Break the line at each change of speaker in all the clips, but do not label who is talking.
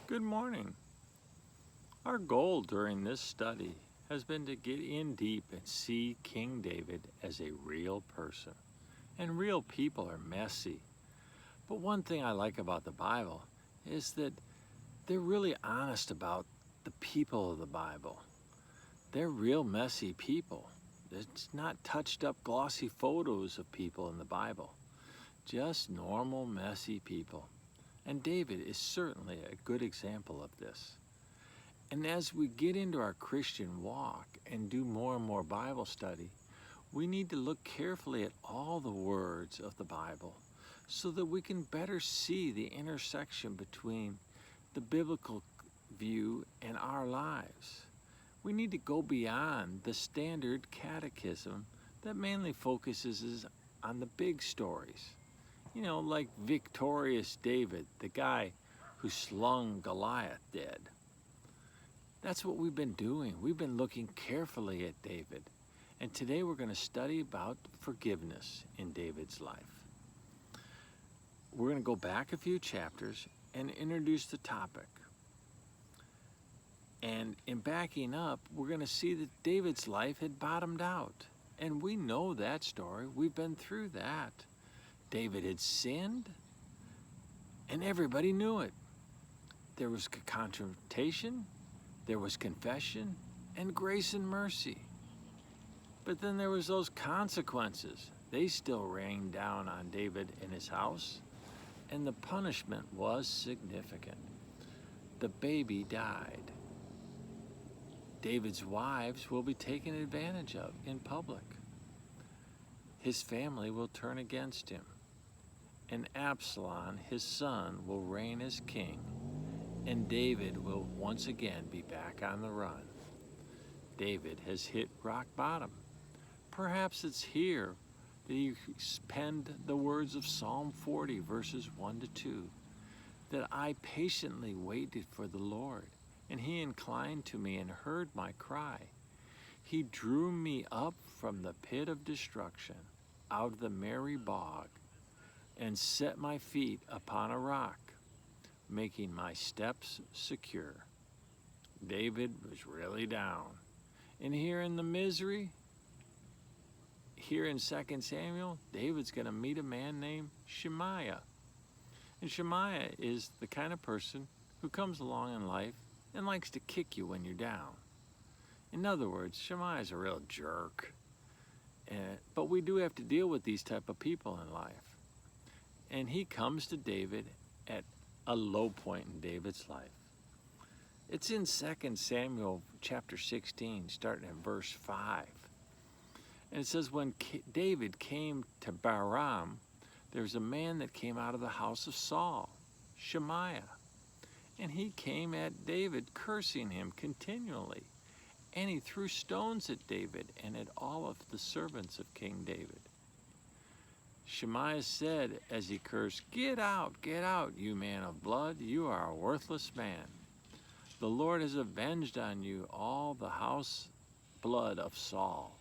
Good morning. Our goal during this study has been to get in deep and see King David as a real person. And real people are messy. But one thing I like about the Bible is that they're really honest about the people of the Bible. They're real messy people. It's not touched up glossy photos of people in the Bible, just normal messy people. And David is certainly a good example of this. And as we get into our Christian walk and do more and more Bible study, we need to look carefully at all the words of the Bible so that we can better see the intersection between the biblical view and our lives. We need to go beyond the standard catechism that mainly focuses on the big stories. You know, like victorious David, the guy who slung Goliath dead. That's what we've been doing. We've been looking carefully at David. And today we're going to study about forgiveness in David's life. We're going to go back a few chapters and introduce the topic. And in backing up, we're going to see that David's life had bottomed out. And we know that story. We've been through that. David had sinned, and everybody knew it. There was confrontation, there was confession, and grace and mercy. But then there was those consequences. They still rained down on David and his house, and the punishment was significant. The baby died. David's wives will be taken advantage of in public. His family will turn against him. And Absalom, his son, will reign as king, and David will once again be back on the run. David has hit rock bottom. Perhaps it's here that he penned the words of Psalm 40, verses 1 to 2, that I patiently waited for the Lord, and he inclined to me and heard my cry. He drew me up from the pit of destruction, out of the merry bog, and set my feet upon a rock, making my steps secure. David was really down. And here in the misery, here in 2 Samuel, David's going to meet a man named Shemaiah. And Shemaiah is the kind of person who comes along in life and likes to kick you when you're down. In other words, Shemaiah is a real jerk. But we do have to deal with these type of people in life. And he comes to David at a low point in David's life. It's in 2 Samuel chapter 16, starting at verse 5. And it says, when David came to Baram, there was a man that came out of the house of Saul, Shemaiah. And he came at David, cursing him continually. And he threw stones at David and at all of the servants of King David. Shemaiah said as he cursed, get out, you man of blood. You are a worthless man. The Lord has avenged on you all the house blood of Saul.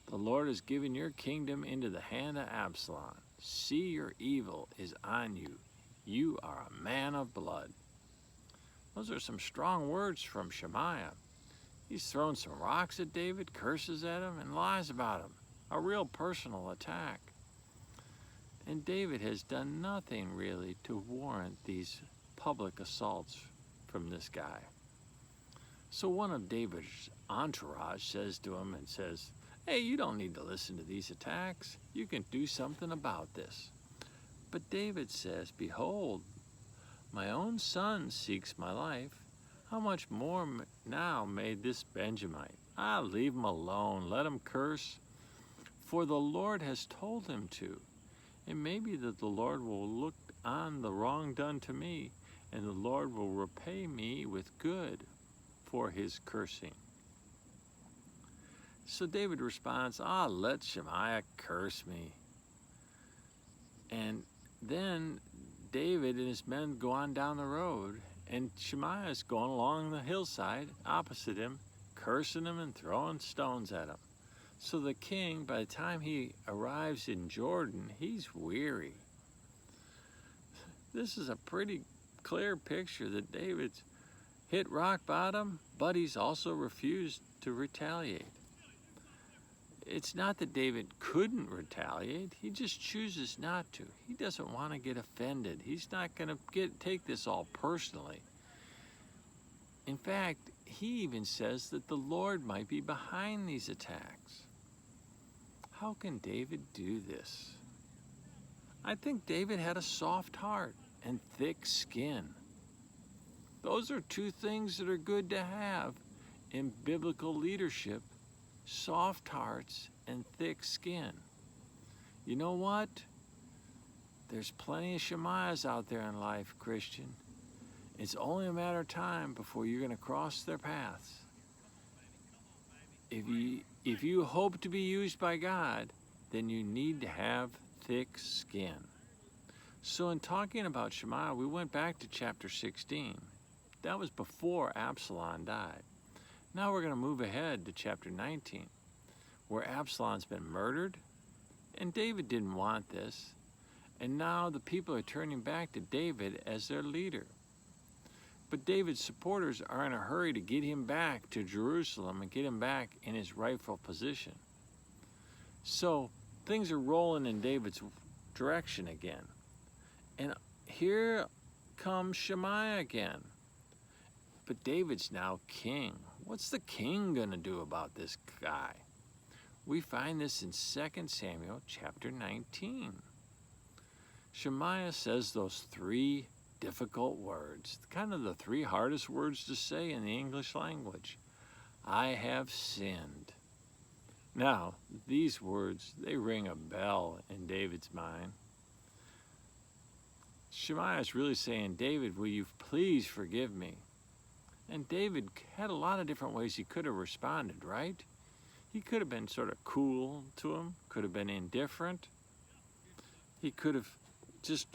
The Lord has given your kingdom into the hand of Absalom. See, your evil is on you. You are a man of blood. Those are some strong words from Shemaiah. He's thrown some rocks at David, curses at him, and lies about him. A real personal attack. And David has done nothing really to warrant these public assaults from this guy. So one of David's entourage says to him and says, hey, you don't need to listen to these attacks. You can do something about this. But David says, behold, my own son seeks my life. How much more now may this Benjamite? Leave him alone. Let him curse. For the Lord has told him to. It may be that the Lord will look on the wrong done to me, and the Lord will repay me with good for his cursing. So David responds, let Shemaiah curse me. And then David and his men go on down the road, and Shemaiah is going along the hillside opposite him, cursing him and throwing stones at him. So the king, by the time he arrives in Jordan, he's weary. This is a pretty clear picture that David's hit rock bottom, but he's also refused to retaliate. It's not that David couldn't retaliate, he just chooses not to. He doesn't want to get offended. He's not going to take this all personally. In fact, he even says that the Lord might be behind these attacks. How can David do this? I think David had a soft heart and thick skin. Those are two things that are good to have in biblical leadership: soft hearts and thick skin. You know what? There's plenty of Shemaiahs out there in life, Christian. It's only a matter of time before you're going to cross their paths. If you hope to be used by God, then you need to have thick skin. So in talking about Shemaiah, we went back to chapter 16. That was before Absalom died. Now we're going to move ahead to chapter 19, where Absalom's been murdered, and David didn't want this. And now the people are turning back to David as their leader. But David's supporters are in a hurry to get him back to Jerusalem and get him back in his rightful position. So things are rolling in David's direction again. And here comes Shemaiah again. But David's now king. What's the king going to do about this guy? We find this in 2 Samuel chapter 19. Shemaiah says those three difficult words, kind of the three hardest words to say in the English language. I have sinned. Now, these words, they ring a bell in David's mind. Shemaiah is really saying, David, will you please forgive me? And David had a lot of different ways he could have responded, right? He could have been sort of cool to him, could have been indifferent. He could have just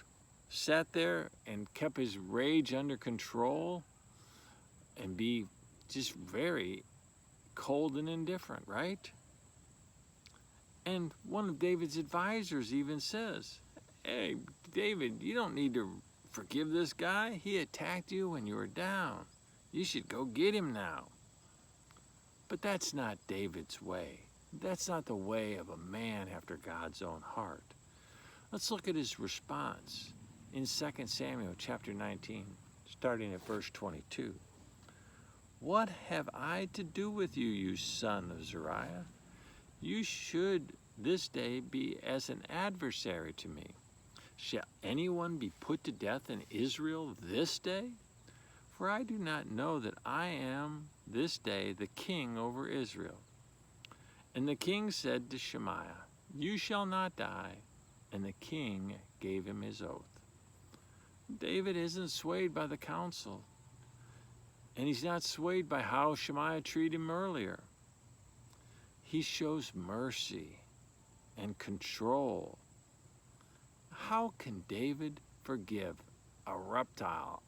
sat there and kept his rage under control and be just very cold and indifferent, right? And one of David's advisors even says, hey, David, you don't need to forgive this guy. He attacked you when you were down. You should go get him now. But that's not David's way. That's not the way of a man after God's own heart. Let's look at his response in 2 Samuel chapter 19, starting at verse 22. What have I to do with you, you son of Zeruiah? You should this day be as an adversary to me. Shall anyone be put to death in Israel this day? For I do not know that I am this day the king over Israel. And the king said to Shemaiah, you shall not die. And the king gave him his oath. David isn't swayed by the counsel. And he's not swayed by how Shemaiah treated him earlier. He shows mercy and control. How can David forgive a reptile,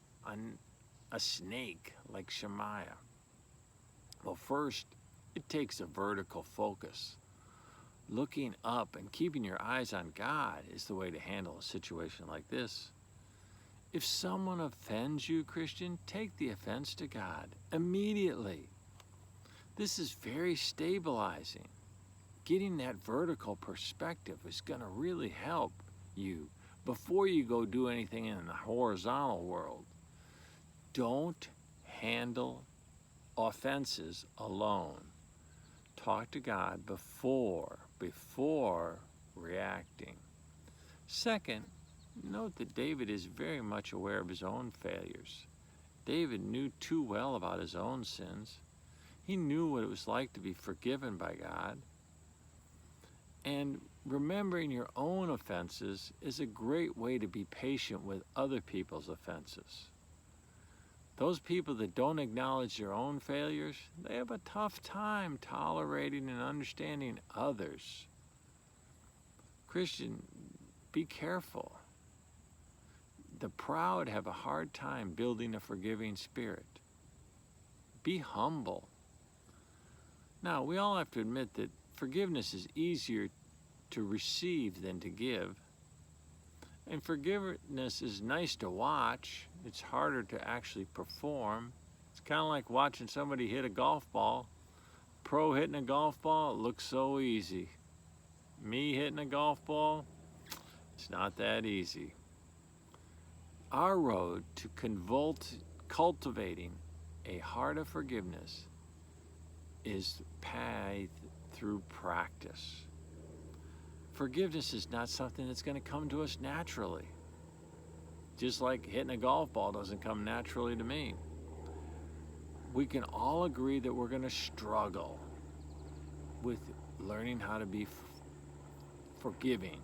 a snake like Shemaiah? Well, first, it takes a vertical focus. Looking up and keeping your eyes on God is the way to handle a situation like this. If someone offends you, Christian, take the offense to God immediately. This is very stabilizing. Getting that vertical perspective is going to really help you before you go do anything in the horizontal world. Don't handle offenses alone. Talk to God before reacting. Second, note that David is very much aware of his own failures. David knew too well about his own sins. He knew what it was like to be forgiven by God. And remembering your own offenses is a great way to be patient with other people's offenses. Those people that don't acknowledge their own failures, they have a tough time tolerating and understanding others. Christian, be careful. The proud have a hard time building a forgiving spirit. Be humble. Now, we all have to admit that forgiveness is easier to receive than to give. And forgiveness is nice to watch. It's harder to actually perform. It's kind of like watching somebody hit a golf ball. Pro hitting a golf ball, it looks so easy. Me hitting a golf ball, it's not that easy. Our road to cultivating a heart of forgiveness is path through practice. Forgiveness is not something that's going to come to us naturally. Just like hitting a golf ball doesn't come naturally to me. We can all agree that we're going to struggle with learning how to be forgiving.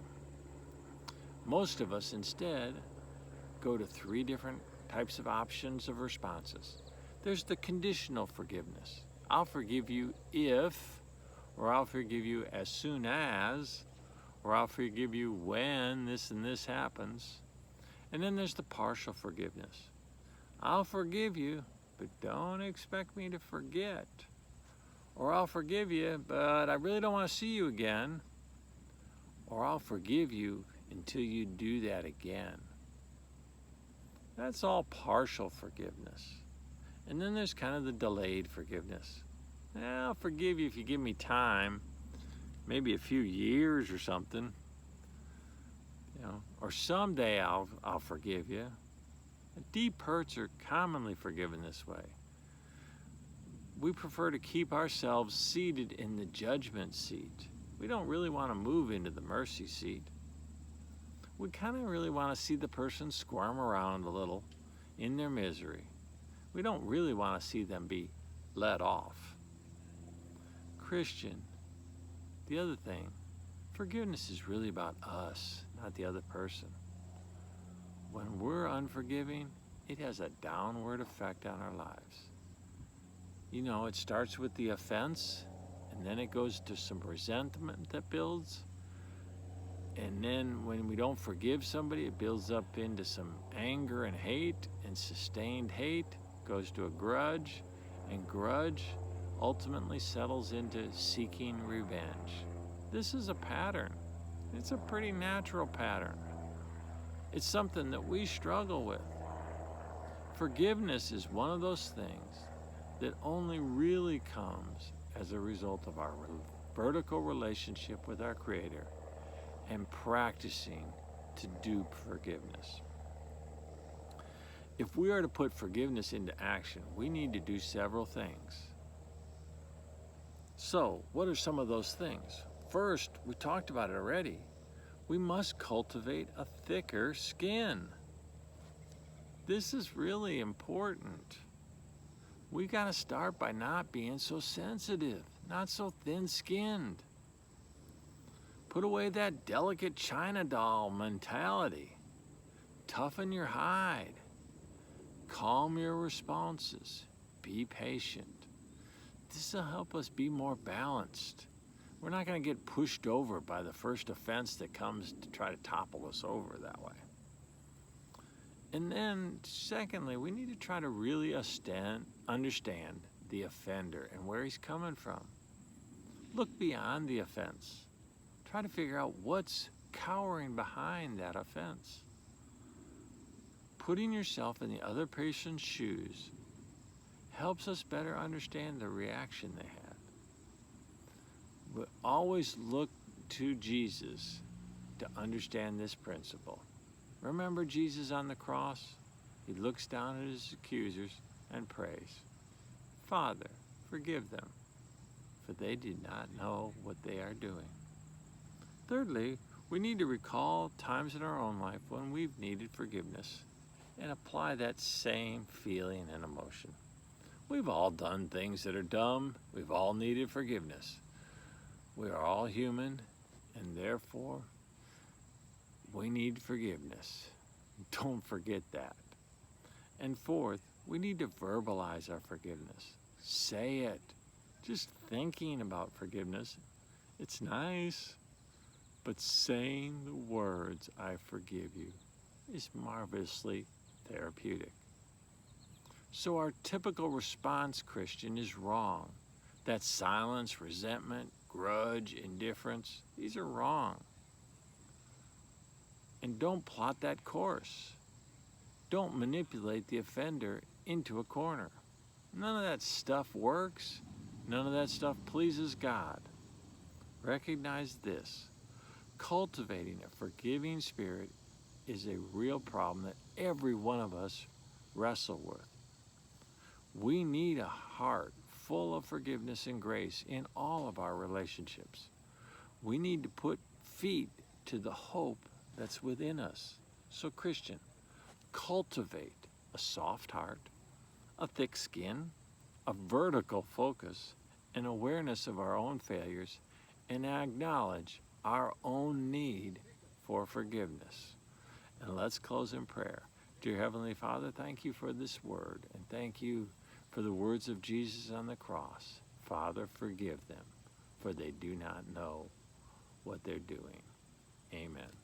Most of us instead go to 3 different types of options of responses. There's the conditional forgiveness. I'll forgive you if, or I'll forgive you as soon as, or I'll forgive you when this and this happens. And then there's the partial forgiveness. I'll forgive you, but don't expect me to forget. Or I'll forgive you, but I really don't want to see you again. Or I'll forgive you until you do that again. That's all partial forgiveness. And then there's kind of the delayed forgiveness. I'll forgive you if you give me time, maybe a few years or something. Or someday I'll forgive you. Deep hurts are commonly forgiven this way. We prefer to keep ourselves seated in the judgment seat. We don't really want to move into the mercy seat. We kind of really want to see the person squirm around a little in their misery. We don't really want to see them be let off. Christian, the other thing, forgiveness is really about us, not the other person. When we're unforgiving, it has a downward effect on our lives. It starts with the offense, and then it goes to some resentment that builds. And then when we don't forgive somebody, it builds up into some anger and hate, and sustained hate goes to a grudge, and grudge ultimately settles into seeking revenge. This is a pattern. It's a pretty natural pattern. It's something that we struggle with. Forgiveness is one of those things that only really comes as a result of our vertical relationship with our Creator and practicing to do forgiveness. If we are to put forgiveness into action, we need to do several things. So, what are some of those things? First, we talked about it already. We must cultivate a thicker skin. This is really important. We got to start by not being so sensitive, not so thin-skinned. Put away that delicate China doll mentality. Toughen your hide. Calm your responses. Be patient. This will help us be more balanced. We're not going to get pushed over by the first offense that comes to try to topple us over that way. And then, secondly, we need to try to really understand the offender and where he's coming from. Look beyond the offense. Try to figure out what's cowering behind that offense. Putting yourself in the other person's shoes helps us better understand the reaction they had. We always look to Jesus to understand this principle. Remember Jesus on the cross? He looks down at his accusers and prays, "Father, forgive them, for they did not know what they are doing." Thirdly, we need to recall times in our own life when we've needed forgiveness and apply that same feeling and emotion. We've all done things that are dumb. We've all needed forgiveness. We are all human, and therefore, we need forgiveness. Don't forget that. And fourth, we need to verbalize our forgiveness. Say it. Just thinking about forgiveness, it's nice, but saying the words, "I forgive you," is marvelously therapeutic. So our typical response, Christian, is wrong. That silence, resentment, grudge, indifference, these are wrong. And don't plot that course. Don't manipulate the offender into a corner. None of that stuff works. None of that stuff pleases God. Recognize this. Cultivating a forgiving spirit is a real problem that every one of us wrestle with. We need a heart full of forgiveness and grace in all of our relationships. We need to put feet to the hope that's within us. So, Christian, cultivate a soft heart, a thick skin, a vertical focus, an awareness of our own failures, and acknowledge our own need for forgiveness. And let's close in prayer. Dear Heavenly Father, thank you for this word, and thank you for the words of Jesus on the cross. Father, forgive them, for they do not know what they're doing. Amen.